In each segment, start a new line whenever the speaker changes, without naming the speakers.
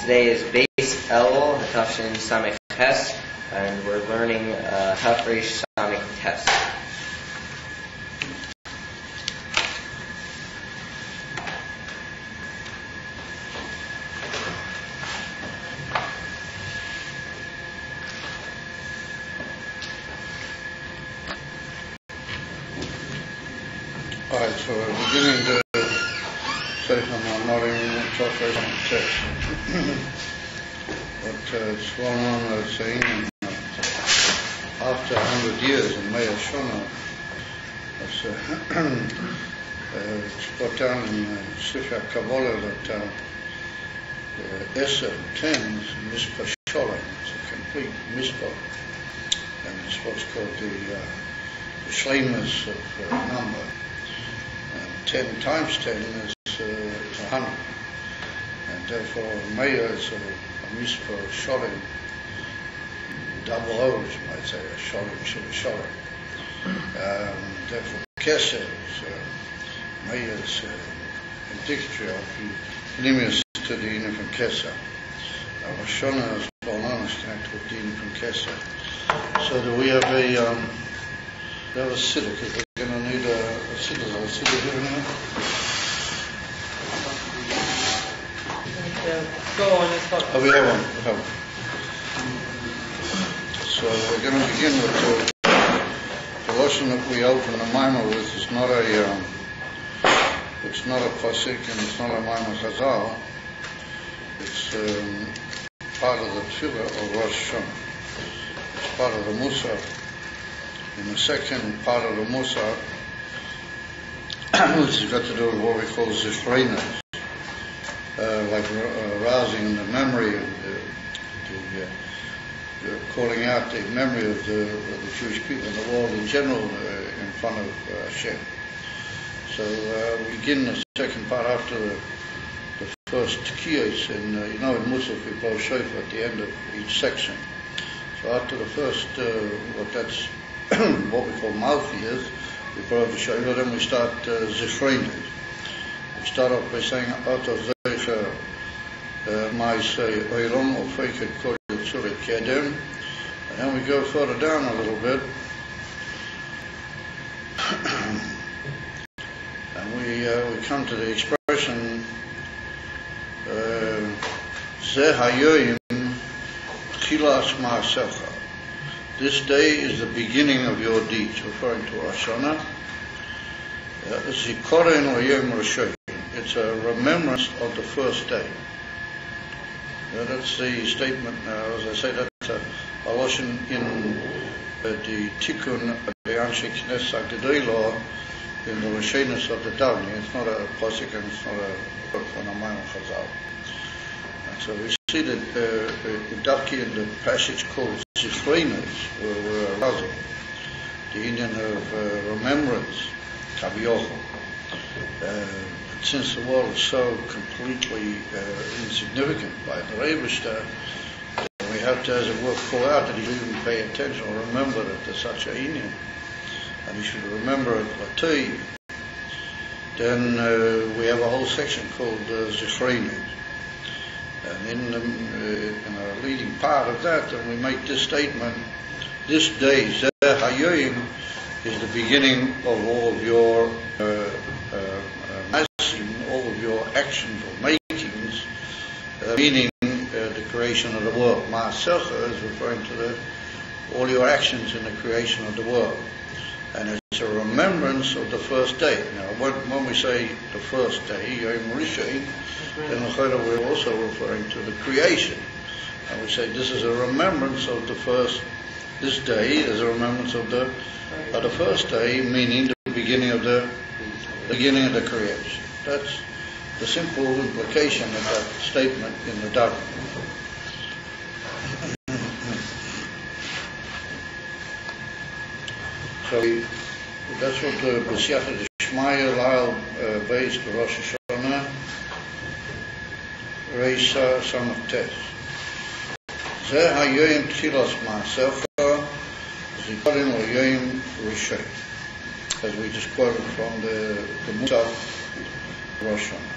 Today is base Elul, Tafshin Samech Tes, and we're learning Tafresh Samech Tes.
Alright, so we're beginning to say I'm not even Tafresh Samech Tes. But it's well known saying after 100 years in May Shona, it's brought down in Sifra Kabbalah that Eser, 10 is Mispah Sholem. It's a complete Mispah, and it's what's called the Shlemus of number. 10 times 10 is 100, and therefore Meir is a Mispah Sholem, double O's, you might say, a Sholem. Therefore Keser is Meir's dictionary of Nimis to the Inu from Keser. Shona is well known as connected with the Inu from Keser. So that we have a siddur, because we're going to need a siddur. Is there a siddur here now?
Go on, it's got...
Oh, we have one. So we're going to begin with the lesson that we open the Maimah with. It's not a pasuk and it's not a Maimah Chazal. It's part of the Tefillah of Rosh Hashanah. It's part of the Musaf. In the second part of the Musaf, which has got to do with what we call Zifreinas, like rousing the memory of calling out the memory of the Jewish people and the world in general in front of Hashem. So we begin the second part after the first Tkiyos, and in Musaf we blow shofar at the end of each section. So after the first, what we call mouth ears, we blow the shofar, then we start Zifreinas. We start off by saying, Ata Zeicha Ma'aseh Olam Ofeiket Kol Yetzuret Kedem, and then we go further down a little bit, and we come to the expression Zeh Hayoyim Tchilas Ma'asecha. This day is the beginning of your deeds, referring to Rosh Hashanah. Zikoren Oyem Rishon. It's a remembrance of the first day. That's the statement. As I say, that's a lesson in the Tikkun of the Samech Tes Agdei in the Rishonos of the Davni. It's not a pasuk and it's not a work on a Maimah Chazal. And so we see that in the passage called Zifreinos, where we're arousing the Indian of remembrance, Kaviochel. Since the world is so completely insignificant by the Rebishter, we have to, as it were, call out that he should even pay attention or remember that there's such a Indian, and he should remember it Latei. Then we have a whole section called Zifreinos. And in a leading part of that, then we make this statement: this day, Zeh Hayoyim, is the beginning of all of your all of your actions or makings, meaning the creation of the world. Ma'asecha is referring to all your actions in the creation of the world. And it's a remembrance of the first day. Now, when we say the first day, Yom Rishon, then we're also referring to the creation. And we say this is a remembrance of this day is a remembrance of the first day, meaning the beginning of the creation. That's the simple implication of that statement in the Daf. So that's what the B'siyata D'Shmaya La'al Beis Rosh Hashanah Reish Samech Tes. Zeh Hayoyim Tchilas Ma'asecha Zikoren Oyem Rishon. As we just quoted from the Musaf Rosh Hashanah.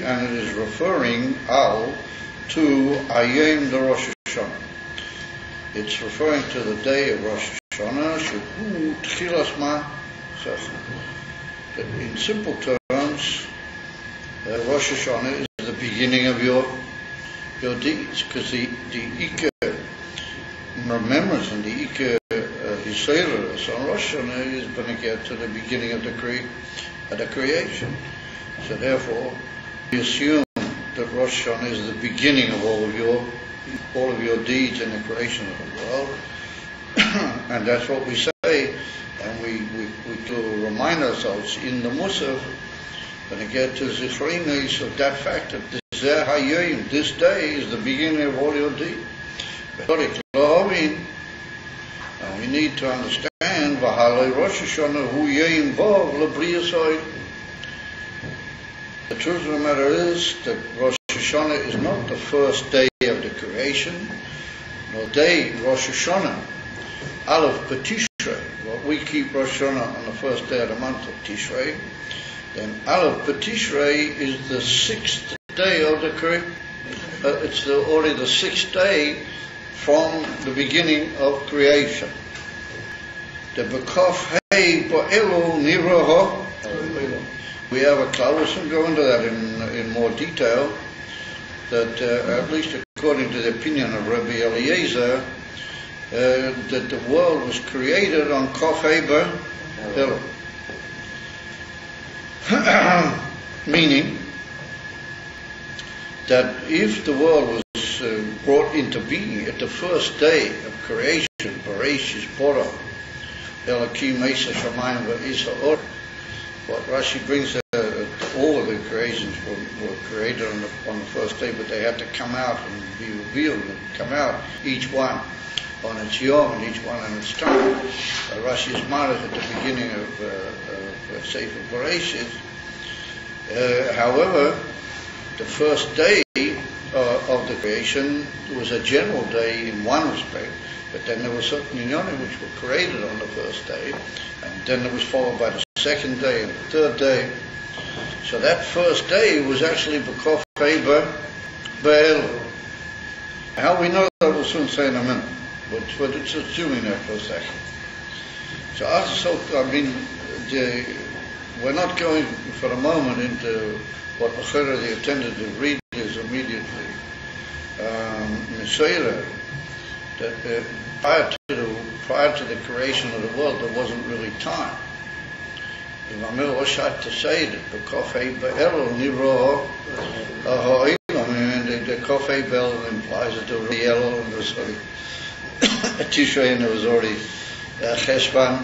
and it is referring to Ayem the Rosh Hashanah. It's referring to the day of Rosh Hashanah, Shehu Tchilas Ma'asecha. In simple terms, Rosh Hashanah is the beginning of your deeds, because the Ikar remembrance and the Ikar Yisraelis on Rosh Hashanah is going to get to the beginning of the creation. So therefore, we assume that Rosh Hashanah is the beginning of all of your deeds in the creation of the world, and that's what we say, and we to remind ourselves in the Musaf, when we get to Zichrinis of that fact that this day is the beginning of all your deeds. And we need to understand Rosh Hashanah hu Yom Vav LeBriyasai. The truth of the matter is that Rosh Hashanah is not the first day of the creation, nor day Rosh Hashanah, Aleph B'Tishrei. Well, we keep Rosh Hashanah on the first day of the month of Tishrei. Then Aleph B'Tishrei is the 6th day of the creation. It's already the 6th day from the beginning of creation. The B'Kaf Hey Ba'Elul Niraha. We have a clause, and go into that in more detail, that at least according to the opinion of Rabbi Eliezer, that the world was created on Kaf Hey Ba'Elul. Meaning that if the world was brought into being at the first day of creation, Bereshis Bara, Elokim Esa Shamayim V'Isa Or, what Rashi brings all of the creations were created on the first day, but they had to come out and be revealed and come out, each one on its yom and each one on its time. Rashi is married at the beginning of Sefer Bereshis. However, the first day of the creation was a general day in one respect, but then there were certain inyanim which were created on the first day, and then it was followed by the second day and the third day. So that first day was actually B'Kaf Hey Ba'Elul. How we know that we'll soon say in a minute, but it's assuming that for a second. So we're not going for a moment into what the attendant read is immediately Messiah, that prior to the creation of the world there wasn't really time. If I'm to say that the Kaf Hey Ba'Elul Nivra the Kaf Hey Ba'Elul implies that there was already Elul and there was already Tishrei and there was already Cheshvan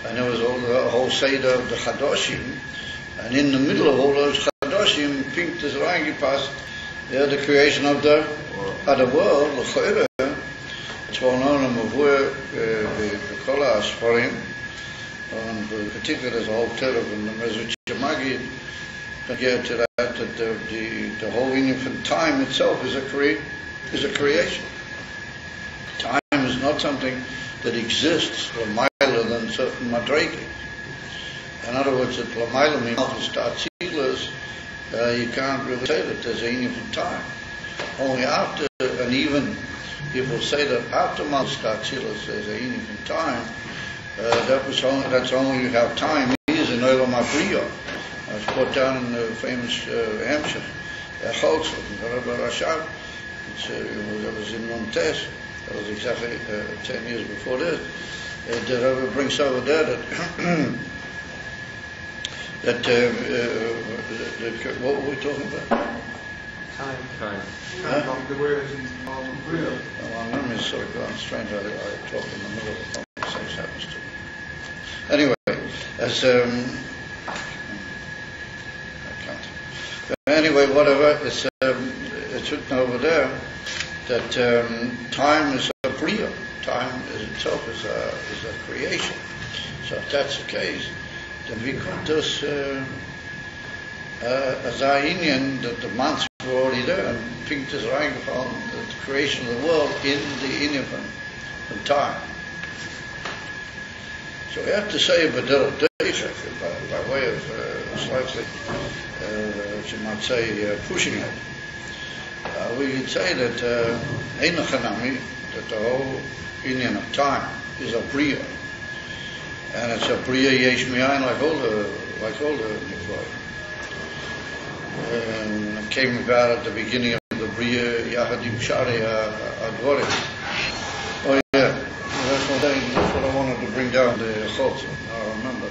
and there was all the whole Seder of the Chadoshim, and in the middle of all those Chadoshim, Pink is reingepasst, the creation of the world, the it's well known in Mavur, the Kola Asfarim, and particularly there's a whole tale in the Mezrich Magid, to get to that the whole infant time itself is a creation. Time is not something that exists for milder than certain madrigos. In other words, at Lamaila Mimalchus Tatzilas, you can't really say that there's an infant time. Only after, and even if we'll say that after Malchus Tatzilas there's an infant time, that's only how time is in Olam Abriya. It's put down in the famous Hampshire Cholz from Rabbi Rashab. That was in Samech Tes. That was exactly 10 years before this. The Rabbi brings over there that what were we talking about?
Time.
The way that he's real.
My memory is sort of gone strange. I talk in the middle of the conversation happens to me. Anyway, as whatever, it's written over there that time is a bria. Time itself is a creation. So if that's the case, then we could just as our Indian that the months were already there, and Pink is reingefallen the creation of the world in the Indian from time. So we have to say, but the day by way of slightly, you might say, pushing it. We could say that that the whole Indian of time is a bria, and it's a bria yesh mi'ayin like all the Nifroim. It came about at the beginning of the bria yahadim shari advorim. Oh yeah, that's what I wanted to bring down the Chotz. I remember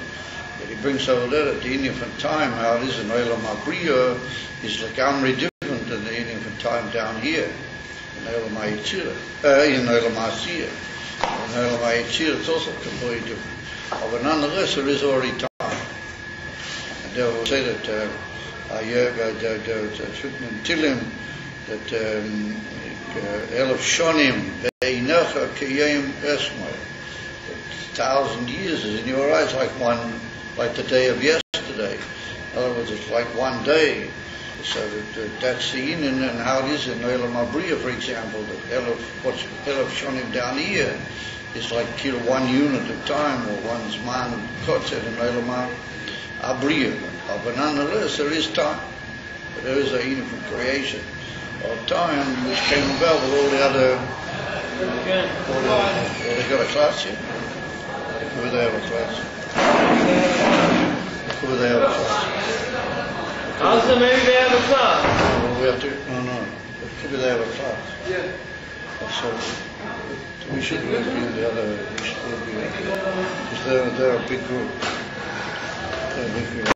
that he brings over there that the Indian from time how it is in Olam HaBria is like Amri different than the Indian from time down here in Olam HaYetzirah, in Olam HaSiyah. In Olam HaYetzirah it's also completely different. But nonetheless there is already time. And they will say that it's written in Tilim that Elef Shonim Be'inecha K'yem Esmai. 1,000 years is in your eyes like the day of yesterday. In other words, it's like one day. So that's the Indian and how it is in Olam HaBria, for example. That what's Elef Shonim down here is like 1 unit of time or one Zman Kotzet in Olam HaBria. But nonetheless, there is time. There is a Indian from creation of time which came about with all the other. They got a class here? Who they have a class? Who they have a class?
Also, maybe they have a class.
Well, we have to. No. Maybe they have a class.
Yeah.
So we should be the other. We should be because they're a big group. They're a big group.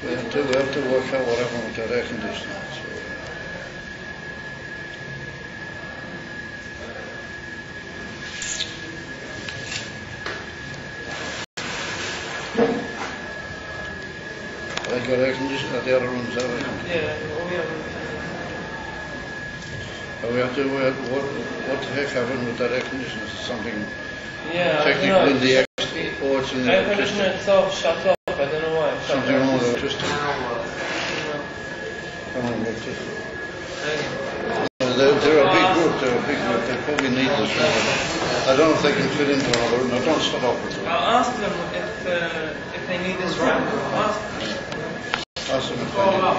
We have to work out what happened with that air conditioner. So, they got air conditioner at the other rooms, have they?
Yeah, all the other
And we have to what the heck happened with that air conditioner? Is it something
technical
in the or it's in the
air conditioner itself shut off. I don't know why.
Something wrong with the electricity. They're a big group. They probably need this. I don't know if they can fit into another room. No, don't start off with them.
I'll ask them if they need this room. Ask them.
Ask them if they need it.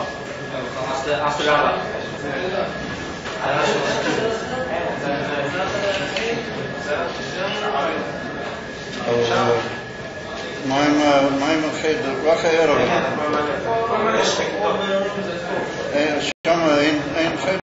Ask the rabbi.
מה עם החדר? רק הערב. שם אין חדר.